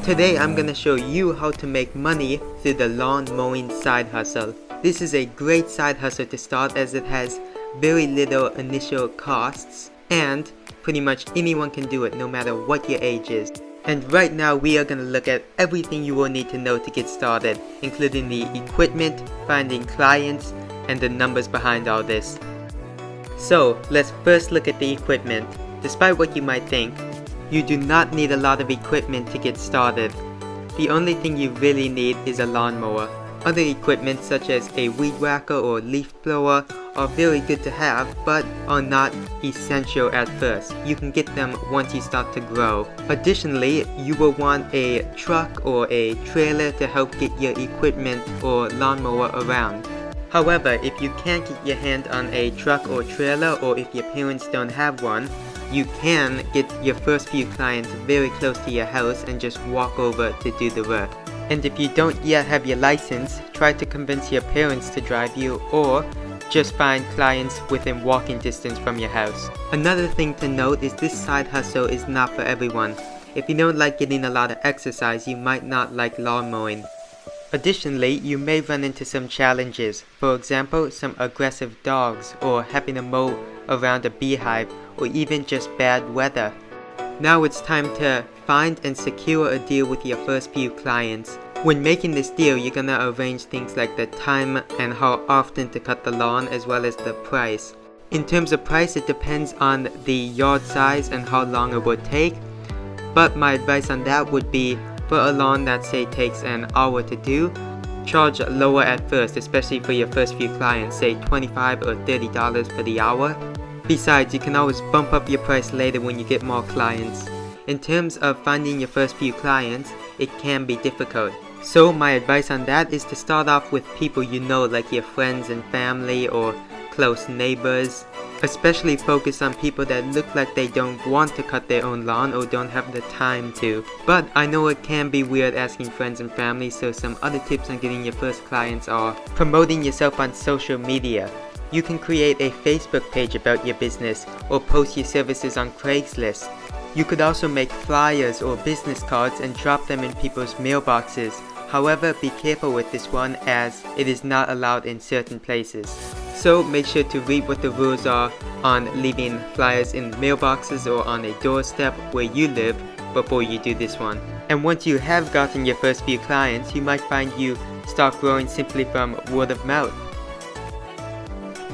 Today I'm gonna show you how to make money through the lawn mowing side hustle. This is a great side hustle to start as it has very little initial costs and pretty much anyone can do it no matter what your age is. And right now we are gonna look at everything you will need to know to get started, including the equipment, finding clients, and the numbers behind all this. So let's first look at the equipment. Despite what you might think, you do not need a lot of equipment to get started. The only thing you really need is a lawnmower. Other equipment such as a weed whacker or leaf blower are very good to have but are not essential at first. You can get them once you start to grow. Additionally, you will want a truck or a trailer to help get your equipment or lawnmower around. However, if you can't get your hand on a truck or trailer, or if your parents don't have one, you can get your first few clients very close to your house and just walk over to do the work. And if you don't yet have your license, try to convince your parents to drive you, or just find clients within walking distance from your house. Another thing to note is this side hustle is not for everyone. If you don't like getting a lot of exercise, you might not like lawn mowing. Additionally, you may run into some challenges, for example, some aggressive dogs, or having to mow around a beehive, or even just bad weather. Now it's time to find and secure a deal with your first few clients. When making this deal, you're gonna arrange things like the time and how often to cut the lawn, as well as the price. In terms of price, it depends on the yard size and how long it would take, but my advice on that would be, for a lawn that say takes an hour to do, charge lower at first, especially for your first few clients, say $25 or $30 for the hour. Besides, you can always bump up your price later when you get more clients. In terms of finding your first few clients, it can be difficult. So my advice on that is to start off with people you know, like your friends and family or close neighbors. Especially focus on people that look like they don't want to cut their own lawn or don't have the time to. But I know it can be weird asking friends and family, so some other tips on getting your first clients are promoting yourself on social media. You can create a Facebook page about your business or post your services on Craigslist. You could also make flyers or business cards and drop them in people's mailboxes. However, be careful with this one as it is not allowed in certain places. So make sure to read what the rules are on leaving flyers in mailboxes or on a doorstep where you live before you do this one. And once you have gotten your first few clients, you might find you start growing simply from word of mouth.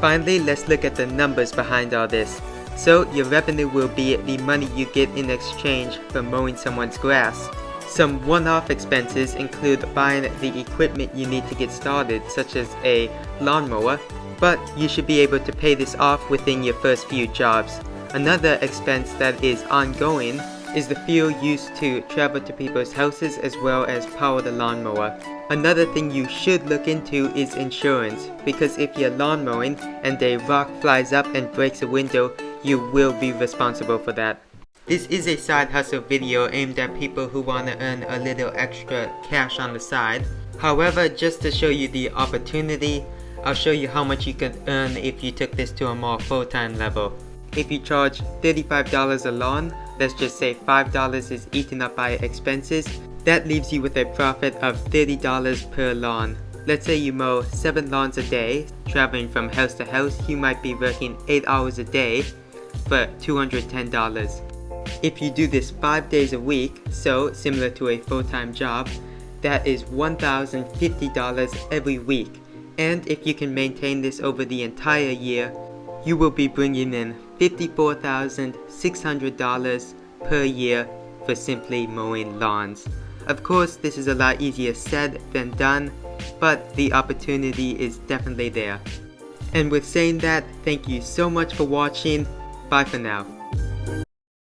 Finally, let's look at the numbers behind all this. So your revenue will be the money you get in exchange for mowing someone's grass. Some one-off expenses include buying the equipment you need to get started, such as a lawnmower, but you should be able to pay this off within your first few jobs. Another expense that is ongoing is the fuel used to travel to people's houses as well as power the lawnmower. Another thing you should look into is insurance, because if you're lawn mowing and a rock flies up and breaks a window, you will be responsible for that. This is a side hustle video aimed at people who want to earn a little extra cash on the side. However, just to show you the opportunity, I'll show you how much you could earn if you took this to a more full-time level. If you charge $35 a lawn, let's just say $5 is eaten up by expenses, that leaves you with a profit of $30 per lawn. Let's say you mow 7 lawns a day, traveling from house to house, you might be working 8 hours a day for $210. If you do this 5 days a week, so similar to a full-time job, that is $1,050 every week. And if you can maintain this over the entire year, you will be bringing in $54,600 per year for simply mowing lawns. Of course, this is a lot easier said than done, but the opportunity is definitely there. And with saying that, thank you so much for watching. Bye for now.